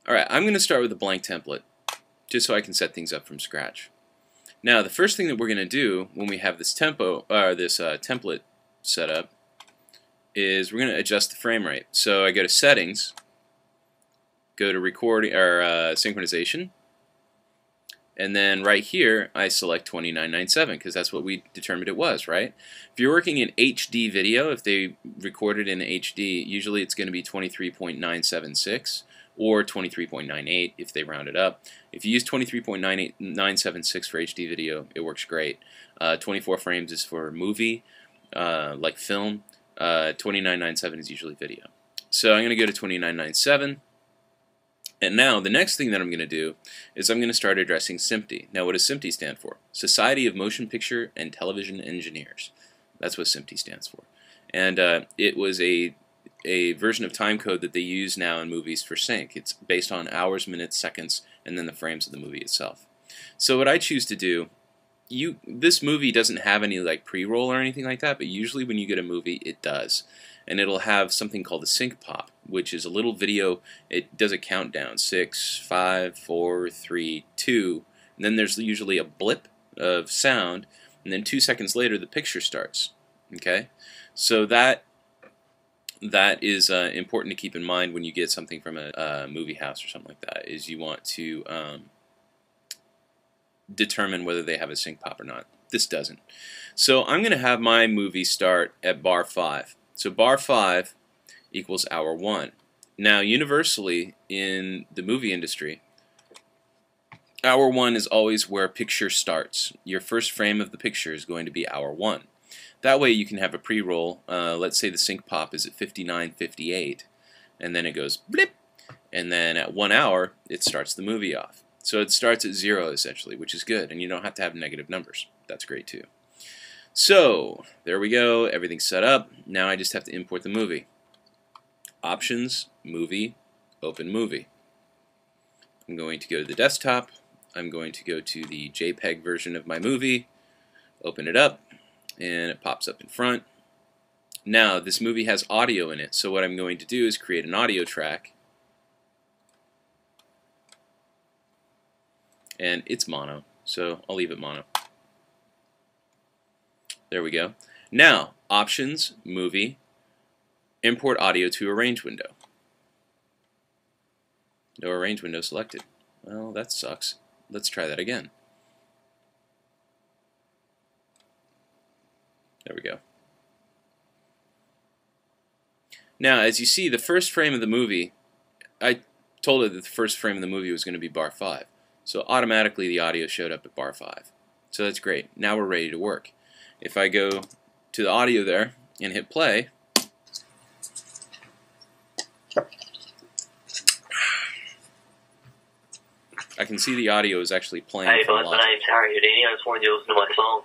Alright, I'm going to start with a blank template, just so I can set things up from scratch. Now, the first thing that we're going to do when we have this template set up is we're going to adjust the frame rate. So I go to Settings, go to Recording or Synchronization, and then right here I select 2997 because that's what we determined it was, right? If you're working in HD video, if they recorded in HD, usually it's going to be 23.976 or 23.98 if they round it up. If you use 23.976 for HD video, it works great. 24 frames is for movie, like film. 2997 is usually video. So I'm going to go to 2997. And now the next thing that I'm going to do is I'm going to start addressing SMPTE. Now what does SMPTE stand for? Society of Motion Picture and Television Engineers. That's what SMPTE stands for. And it was a version of timecode that they use now in movies for sync. It's based on hours, minutes, seconds, and then the frames of the movie itself. So what I choose to do, this movie doesn't have any like pre-roll or anything like that, but usually when you get a movie, it does. And it'll have something called a sync pop, which is a little video. It does a countdown, 6, 5, 4, 3, 2, and then there's usually a blip of sound, and then 2 seconds later the picture starts. Okay, so that is important to keep in mind when you get something from a movie house or something like that, is you want to determine whether they have a sync pop or not. This doesn't. So I'm going to have my movie start at bar 5. So bar 5 equals hour 1. Now universally in the movie industry, hour 1 is always where picture starts. Your first frame of the picture is going to be hour 1. That way you can have a pre-roll. Let's say the sync pop is at 59:58, and then it goes blip, and then at 1 hour it starts the movie off. So it starts at 0 essentially, which is good, and you don't have to have negative numbers. That's great too. So there we go, everything's set up. Now I just have to import the movie. Options, Movie, Open Movie. I'm going to go to the desktop. I'm going to go to the JPEG version of my movie, open it up, and it pops up in front. Now this movie has audio in it, so what I'm going to do is create an audio track, and it's mono, so I'll leave it mono. There we go. Now, Options, Movie, Import Audio to Arrange Window. No Arrange Window selected. Well, that sucks. Let's try that again. There we go. Now, as you see, the first frame of the movie, I told it that the first frame of the movie was going to be bar 5. So automatically the audio showed up at bar 5. So that's great. Now we're ready to work. If I go to the audio there and hit play, I can see the audio is actually playing. Hey bud, my name's Harry Houdini. I just wanted you to listen to my song.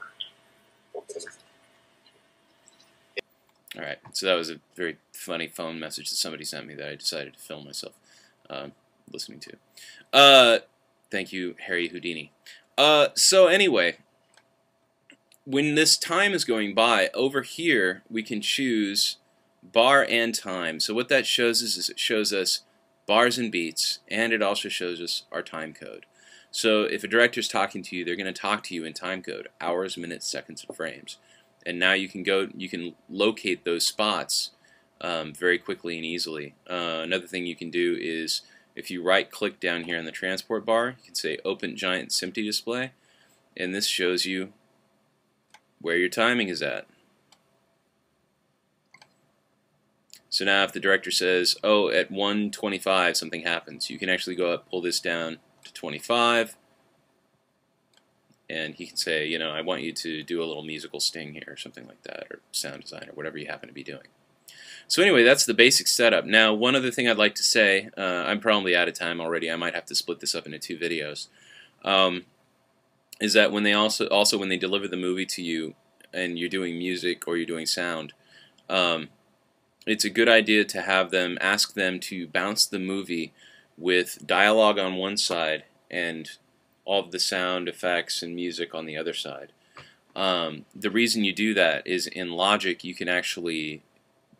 Alright, so that was a very funny phone message that somebody sent me that I decided to film myself listening to. Thank you, Harry Houdini. So anyway, when this time is going by, over here we can choose bar and time. So what that shows us is it shows us bars and beats, and it also shows us our time code. So if a director's talking to you, they're going to talk to you in time code, hours, minutes, seconds, and frames. And now you can locate those spots very quickly and easily. Another thing you can do is if you right-click down here in the transport bar, you can say Open Giant SMPTE Display, and this shows you where your timing is at. So now if the director says, oh, at 1:25 something happens, you can actually go up, pull this down to 25, and he can say, you know, I want you to do a little musical sting here or something like that, or sound design, or whatever you happen to be doing. So anyway, that's the basic setup. Now, one other thing I'd like to say, I'm probably out of time already, I might have to split this up into 2 videos, is that when they also when they deliver the movie to you and you're doing music or you're doing sound, it's a good idea to have them ask them to bounce the movie with dialogue on one side and all of the sound effects and music on the other side. The reason you do that is in Logic you can actually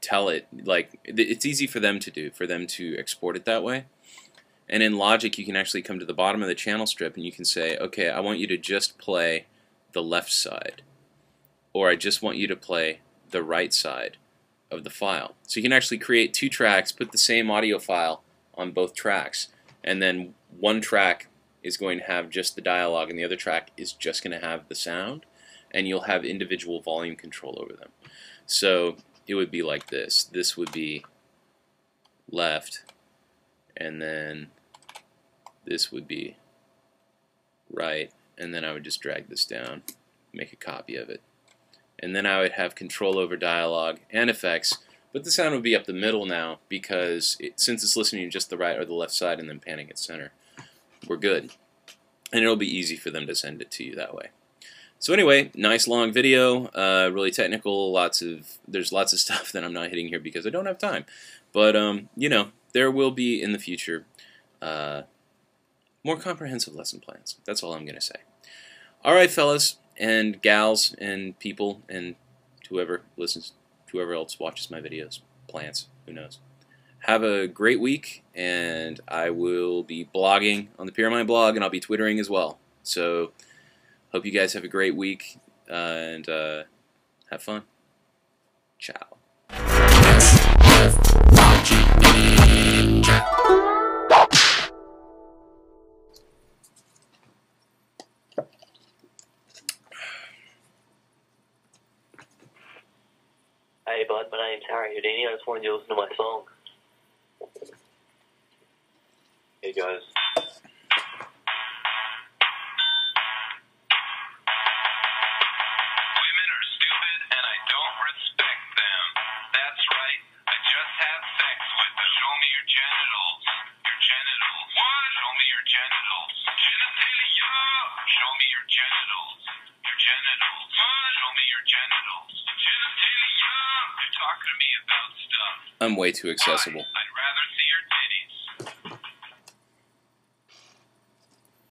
tell it, like, it's easy for them to do, for them to export it that way. And in Logic, you can actually come to the bottom of the channel strip and you can say, okay, I want you to just play the left side, or I just want you to play the right side of the file. So you can actually create 2 tracks, put the same audio file on both tracks, and then one track is going to have just the dialogue and the other track is just going to have the sound, and you'll have individual volume control over them. So it would be like this. This would be left, and then this would be right, and then I would just drag this down, make a copy of it. And then I would have control over dialogue and effects, but the sound would be up the middle now because since it's listening to just the right or the left side and then panning at center, we're good. And it'll be easy for them to send it to you that way. So anyway, nice long video, really technical, there's lots of stuff that I'm not hitting here because I don't have time. But, you know, there will be in the future more comprehensive lesson plans. That's all I'm going to say. Alright, fellas and gals and people and whoever listens, whoever else watches my videos, plants, who knows. Have a great week, and I will be blogging on the PureMind blog, and I'll be twittering as well. So, hope you guys have a great week, and have fun. Ciao. Hey bud, my name's Harry Houdini. I just wanted you to listen to my song. Hey guys. Women are stupid and I don't respect them. That's right, I just have sex with them. Show me your genitals. Your genitals. What? Show me your genitals. Genitalia. Show me your genitals. Your genitals. What? Show me your genitals. Genitalia. You're talking to me about stuff. I'm way too accessible. I